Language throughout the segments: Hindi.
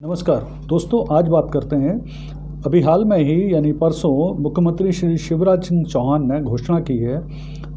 नमस्कार दोस्तों, आज बात करते हैं। अभी हाल में ही यानी परसों मुख्यमंत्री श्री शिवराज सिंह चौहान ने घोषणा की है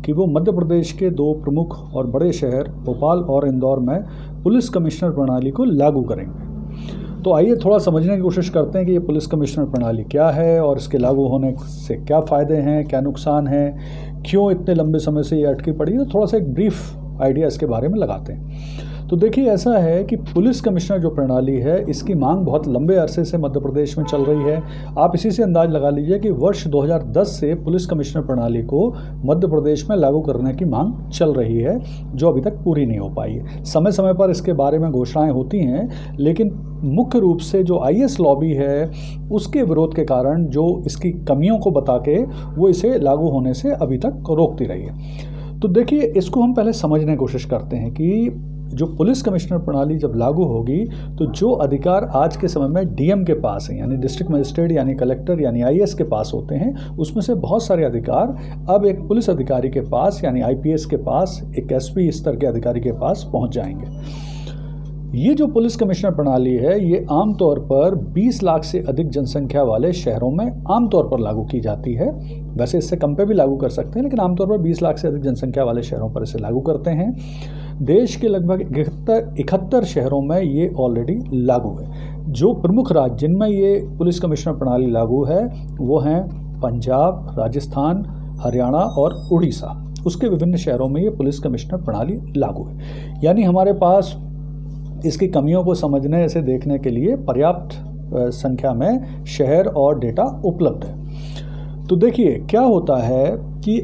कि वो मध्य प्रदेश के दो प्रमुख और बड़े शहर भोपाल और इंदौर में पुलिस कमिश्नर प्रणाली को लागू करेंगे। तो आइए थोड़ा समझने की कोशिश करते हैं कि ये पुलिस कमिश्नर प्रणाली क्या है और इसके लागू होने से क्या फ़ायदे हैं, क्या नुकसान हैं, क्यों इतने लंबे समय से ये अटकी पड़ी है। तो थोड़ा सा एक ब्रीफ आइडिया इसके बारे में लगाते हैं। तो देखिए, ऐसा है कि पुलिस कमिश्नर जो प्रणाली है, इसकी मांग बहुत लंबे अरसे से मध्य प्रदेश में चल रही है। आप इसी से अंदाज लगा लीजिए कि वर्ष 2010 से पुलिस कमिश्नर प्रणाली को मध्य प्रदेश में लागू करने की मांग चल रही है, जो अभी तक पूरी नहीं हो पाई है। समय समय पर इसके बारे में घोषणाएं होती हैं, लेकिन मुख्य रूप से जो आईएएस लॉबी है उसके विरोध के कारण, जो इसकी कमियों को बता के वो इसे लागू होने से अभी तक रोकती रही है। तो देखिए, इसको हम पहले समझने की कोशिश करते हैं कि जो पुलिस कमिश्नर प्रणाली जब लागू होगी तो जो अधिकार आज के समय में डीएम के पास हैं, यानी डिस्ट्रिक्ट मजिस्ट्रेट यानी कलेक्टर यानी आईएएस के पास होते हैं, उसमें से बहुत सारे अधिकार अब एक पुलिस अधिकारी के पास यानी आईपीएस के पास, एक एसपी स्तर के अधिकारी के पास पहुंच जाएंगे। ये जो पुलिस कमिश्नर प्रणाली है, ये आमतौर पर 20 लाख से अधिक जनसंख्या वाले शहरों में आमतौर पर लागू की जाती है। वैसे इससे कम पे भी लागू कर सकते हैं, लेकिन आमतौर पर 20 लाख से अधिक जनसंख्या वाले शहरों पर इसे लागू करते हैं। देश के लगभग 71 शहरों में ये ऑलरेडी लागू है। जो प्रमुख राज्य जिनमें ये पुलिस कमिश्नर प्रणाली लागू है वो हैं पंजाब, राजस्थान, हरियाणा और उड़ीसा। उसके विभिन्न शहरों में ये पुलिस कमिश्नर प्रणाली लागू है। यानी हमारे पास इसकी कमियों को समझने, इसे देखने के लिए पर्याप्त संख्या में शहर और डेटा उपलब्ध है। तो देखिए, क्या होता है कि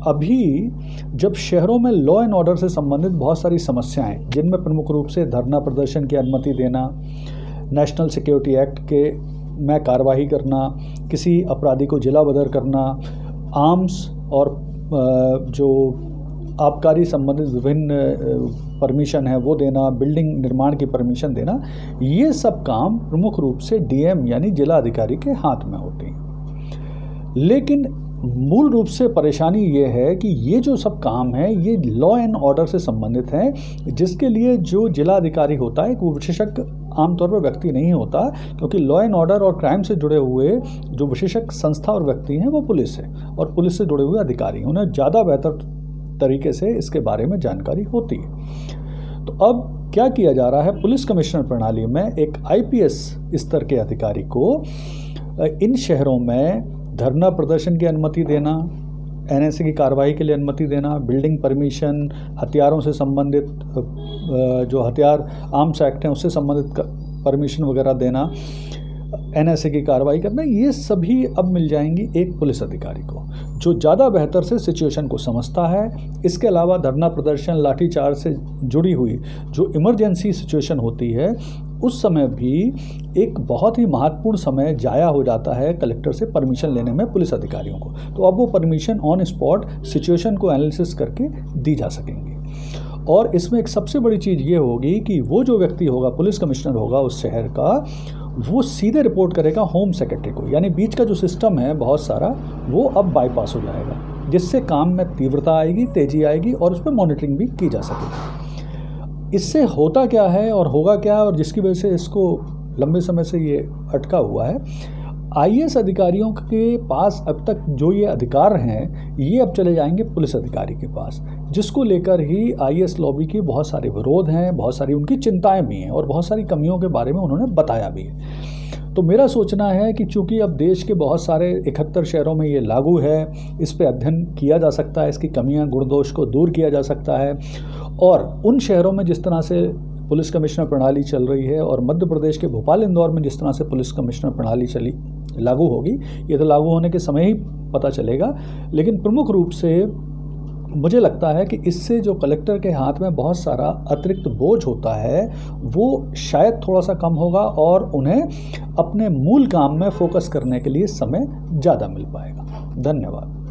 अभी जब शहरों में लॉ एंड ऑर्डर से संबंधित बहुत सारी समस्याएं, जिनमें प्रमुख रूप से धरना प्रदर्शन की अनुमति देना, नेशनल सिक्योरिटी एक्ट के में कार्रवाई करना, किसी अपराधी को जिला बदर करना, आर्म्स और जो आबकारी संबंधित विभिन्न परमिशन है वो देना, बिल्डिंग निर्माण की परमिशन देना, ये सब काम प्रमुख रूप से डीएम यानी जिला अधिकारी के हाथ में होते हैं। लेकिन मूल रूप से परेशानी ये है कि ये जो सब काम है ये लॉ एंड ऑर्डर से संबंधित हैं, जिसके लिए जो जिला अधिकारी होता है वो विशेषज्ञ आमतौर पर व्यक्ति नहीं होता, क्योंकि लॉ एंड ऑर्डर और क्राइम से जुड़े हुए जो विशेषज्ञ संस्था और व्यक्ति हैं वो पुलिस है, और पुलिस से जुड़े हुए अधिकारी, उन्हें ज़्यादा बेहतर तरीके से इसके बारे में जानकारी होती है। तो अब क्या किया जा रहा है, पुलिस कमिश्नर प्रणाली में एक आईपीएस स्तर के अधिकारी को इन शहरों में धरना प्रदर्शन की अनुमति देना, एनएसए की कार्रवाई के लिए अनुमति देना, बिल्डिंग परमिशन, हथियारों से संबंधित जो हथियार आर्म्स एक्ट हैं उससे संबंधित परमिशन वगैरह देना, एनएसए की कार्रवाई करना, ये सभी अब मिल जाएंगी एक पुलिस अधिकारी को, जो ज़्यादा बेहतर से सिचुएशन को समझता है। इसके अलावा धरना प्रदर्शन, लाठीचार्ज से जुड़ी हुई जो इमरजेंसी सिचुएशन होती है, उस समय भी एक बहुत ही महत्वपूर्ण समय जाया हो जाता है कलेक्टर से परमिशन लेने में पुलिस अधिकारियों को। तो अब वो परमिशन ऑन स्पॉट सिचुएशन को एनालिसिस करके दी जा सकेंगी। और इसमें एक सबसे बड़ी चीज़ ये होगी कि वो जो व्यक्ति होगा, पुलिस कमिश्नर होगा उस शहर का, वो सीधे रिपोर्ट करेगा होम सेक्रेटरी को। यानी बीच का जो सिस्टम है बहुत सारा, वो अब बाईपास हो जाएगा, जिससे काम में तीव्रता आएगी, तेज़ी आएगी और उस पर मॉनिटरिंग भी की जा सकेगी। इससे होता क्या है और होगा क्या, और जिसकी वजह से इसको लंबे समय से ये अटका हुआ है, आईएएस अधिकारियों के पास अब तक जो ये अधिकार हैं ये अब चले जाएंगे पुलिस अधिकारी के पास, जिसको लेकर ही आईएएस लॉबी के बहुत सारे विरोध हैं, बहुत सारी उनकी चिंताएं भी हैं और बहुत सारी कमियों के बारे में उन्होंने बताया भी है। तो मेरा सोचना है कि चूंकि अब देश के बहुत सारे 71 शहरों में ये लागू है, इस पर अध्ययन किया जा सकता है, इसकी कमियां गुण दोष को दूर किया जा सकता है, और उन शहरों में जिस तरह से पुलिस कमिश्नर प्रणाली चल रही है और मध्य प्रदेश के भोपाल इंदौर में जिस तरह से पुलिस कमिश्नर प्रणाली लागू होगी, ये तो लागू होने के समय ही पता चलेगा। लेकिन प्रमुख रूप से मुझे लगता है कि इससे जो कलेक्टर के हाथ में बहुत सारा अतिरिक्त बोझ होता है वो शायद थोड़ा सा कम होगा और उन्हें अपने मूल काम में फोकस करने के लिए समय ज़्यादा मिल पाएगा। धन्यवाद।